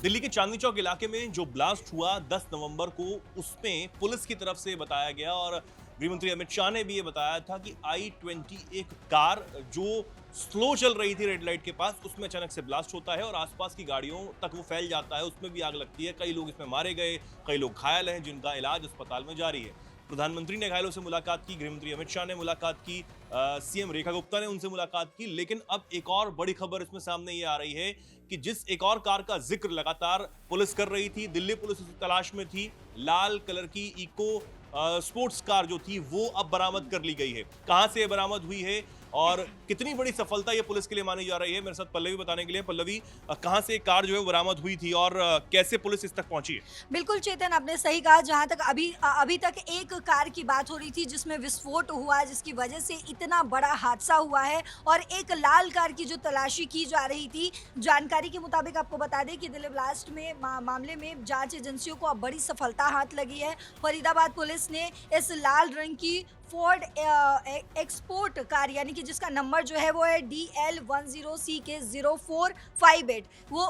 दिल्ली के चांदनी चौक इलाके में जो ब्लास्ट हुआ 10 नवंबर को, उसमें पुलिस की तरफ से बताया गया और गृहमंत्री अमित शाह ने भी ये बताया था कि i-20 एक कार जो स्लो चल रही थी रेड लाइट के पास, उसमें अचानक से ब्लास्ट होता है और आसपास की गाड़ियों तक वो फैल जाता है, उसमें भी आग लगती है। कई लोग इसमें मारे गए, कई लोग घायल हैं जिनका इलाज अस्पताल में जारी है। प्रधानमंत्री ने घायलों से मुलाकात की, गृहमंत्री अमित शाह ने मुलाकात की, सीएम रेखा गुप्ता ने उनसे मुलाकात की। लेकिन अब एक और बड़ी खबर इसमें सामने ये आ रही है कि जिस एक और कार का जिक्र लगातार पुलिस कर रही थी, दिल्ली पुलिस उसकी तलाश में थी, लाल कलर की इको स्पोर्ट्स कार जो थी वो अब बरामद कर ली गई है। कहां से बरामद हुई है और कितनी बड़ी सफलता ये पुलिस के लिए मानी जा रही है, मेरे साथ पल्लवी बताने के लिए। पल्लवी, कहां से एक कार जो है बरामद हुई थी और कैसे पुलिस इस तक पहुंची है? बिल्कुल चेतन, आपने सही कहा। जहाँ तक अभी तक एक कार की बात हो रही थी जिसमें विस्फोट हुआ, जिसकी वजह से इतना बड़ा हादसा हुआ है, और एक लाल कार की जो तलाशी की जा रही थी। जानकारी के मुताबिक आपको बता दें कि दिल्ली ब्लास्ट में मामले में जांच एजेंसियों को अब बड़ी सफलता हाथ लगी है। फरीदाबाद पुलिस ने इस लाल रंग की फोर्ड एक्सपोर्ट कार, यानी कि जिसका नंबर जो है वो है DL10CK0458, वो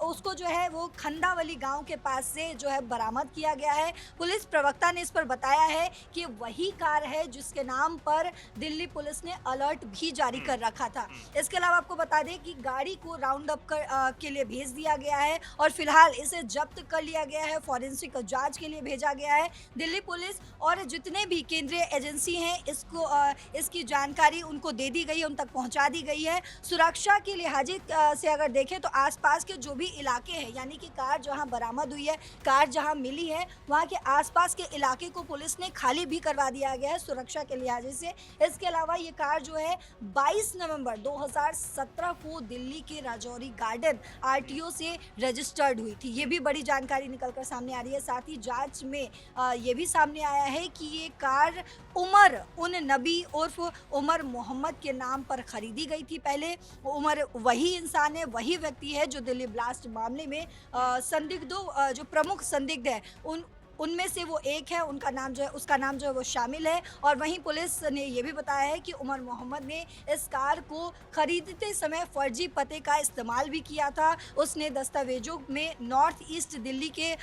उसको जो है वो खंडावली गांव के पास से जो है बरामद किया गया है। पुलिस प्रवक्ता ने इस पर बताया है कि वही कार है जिसके नाम पर दिल्ली पुलिस ने अलर्ट भी जारी कर रखा था। इसके अलावा आपको बता दें कि गाड़ी को राउंड अप के लिए भेज दिया गया है और फिलहाल इसे जब्त कर लिया गया है, फॉरेंसिक जांच के लिए भेजा गया है। दिल्ली पुलिस और जितने भी केंद्रीय एजेंसी हैं, इसकी जानकारी उनको दे दी गई है, उन तक पहुंचा दी गई है। सुरक्षा के लिहाज से अगर देखें तो आसपास के जो भी इलाके हैं, यानी कि कार जहां बरामद हुई है, कार जहां मिली है, वहां के आसपास के इलाके को पुलिस ने खाली भी करवा दिया गया है सुरक्षा के लिहाज से। इसके अलावा ये कार जो है 22 नवंबर 2017 को दिल्ली के राजौरी गार्डन RTO से रजिस्टर्ड हुई थी। ये भी बड़ी जानकारी निकलकर सामने आ रही है। साथ ही जांच में ये भी सामने आया है कि ये कार उमर उन नबी उर्फ उमर मोहम्मद के नाम पर खरीदी गई थी। पहले उमर वही इंसान है, वही व्यक्ति है जो दिल्ली ब्लास्ट मामले में संदिग्धों, जो प्रमुख संदिग्ध है उनमें से वो एक है। उसका नाम जो है वो शामिल है। और वहीं पुलिस ने ये भी बताया है कि उमर मोहम्मद ने इस कार को खरीदते समय फर्जी पते का इस्तेमाल भी किया था। उसने दस्तावेजों में नॉर्थ ईस्ट दिल्ली के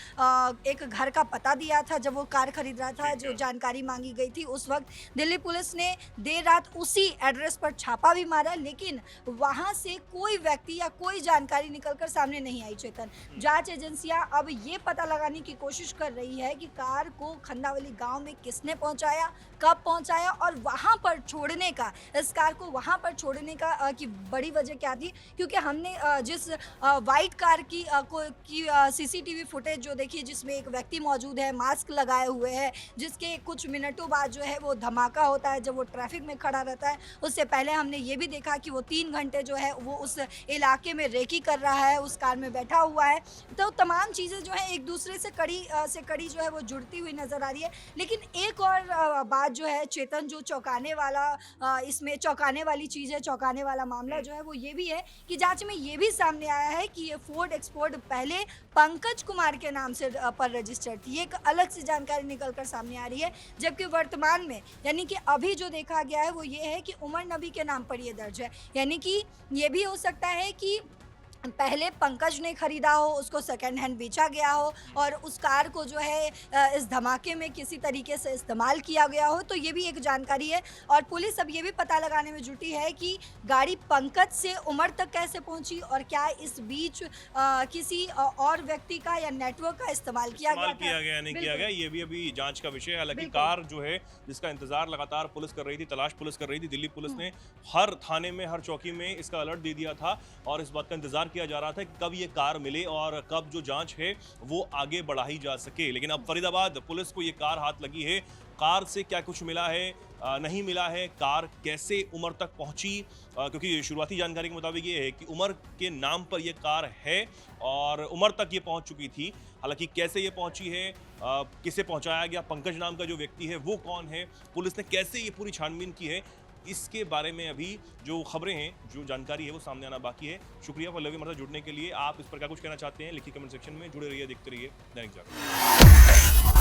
एक घर का पता दिया था जब वो कार खरीद रहा था। जो जानकारी मांगी गई थी उस वक्त दिल्ली पुलिस ने देर रात उसी एड्रेस पर छापा भी मारा, लेकिन वहाँ से कोई व्यक्ति या कोई जानकारी निकलकर सामने नहीं आई। चेतन, जांच एजेंसियां अब ये पता लगाने की कोशिश कर रही है कि कार को खंडावली गांव में किसने पहुंचाया, कब पहुंचाया और वहां पर छोड़ने का, इस कार को वहां पर छोड़ने का की बड़ी वजह क्या थी। क्योंकि हमने जिस वाइट कार की CCTV फुटेज जो देखी, जिसमें एक व्यक्ति मौजूद है, मास्क लगाए हुए है, जिसके कुछ मिनटों बाद जो है वो धमाका होता है जब वो ट्रैफिक में खड़ा रहता है। उससे पहले हमने ये भी देखा कि वो 3 घंटे जो है वो उस इलाके में रेकी कर रहा है, उस कार में बैठा हुआ है। तो तमाम चीज़ें जो है एक दूसरे से कड़ी जो है वो जुड़ती हुई नजर आ रही है। लेकिन एक और बात जो है चेतन, जो चौंकाने वाला, इसमें चौंकाने वाली चीज़ है, चौंकाने वाला मामला जो है वो ये भी है कि जांच में ये भी सामने आया है कि ये फोर्ड एक्सपोर्ट पहले पंकज कुमार के नाम से पर रजिस्टर्ड थी। एक अलग सी जानकारी निकलकर सामने आ रही है, जबकि वर्तमान में यानी कि अभी जो देखा गया है वो ये है कि उमर नबी के नाम पर ये दर्ज है। यानी कि ये भी हो सकता है कि पहले पंकज ने खरीदा हो, उसको सेकंड हैंड बेचा गया हो और उस कार को जो है इस धमाके में किसी तरीके से इस्तेमाल किया गया हो। तो ये भी एक जानकारी है। और पुलिस अब ये भी पता लगाने में जुटी है कि गाड़ी पंकज से उमर तक कैसे पहुंची और क्या इस बीच किसी और व्यक्ति का या नेटवर्क का इस्तेमाल किया गया नहीं किया गया, ये भी अभी जांच का विषय है। हालांकि कार जो है जिसका इंतजार लगातार पुलिस कर रही थी, तलाश पुलिस कर रही थी, दिल्ली पुलिस ने हर थाने में, हर चौकी में इसका अलर्ट दे दिया था और इस बात का इंतजार किया जा रहा था कि कब ये कार मिले और कब जो जांच है वो आगे बढ़ाई जा सके। लेकिन अब फरीदाबाद पुलिस को ये कार हाथ लगी है। कार से क्या कुछ मिला है, नहीं मिला है, कार कैसे उमर तक पहुंची, क्योंकि शुरुआती जानकारी के मुताबिक ये है कि उमर के नाम पर ये कार है और उमर तक ये पहुंच चुकी थी। हालांकि कैसे ये पहुंची है, किसे पहुंचाया गया, पंकज नाम का जो व्यक्ति है वो कौन है, पुलिस ने कैसे ये पूरी छानबीन की है, इसके बारे में अभी जो खबरें हैं, जो जानकारी है वो सामने आना बाकी है। शुक्रिया पल्लवी हमारे साथ जुड़ने के लिए। आप इस पर क्या कुछ कहना चाहते हैं, लिखिए कमेंट सेक्शन में। जुड़े रहिए, देखते रहिए दैनिक जागरण।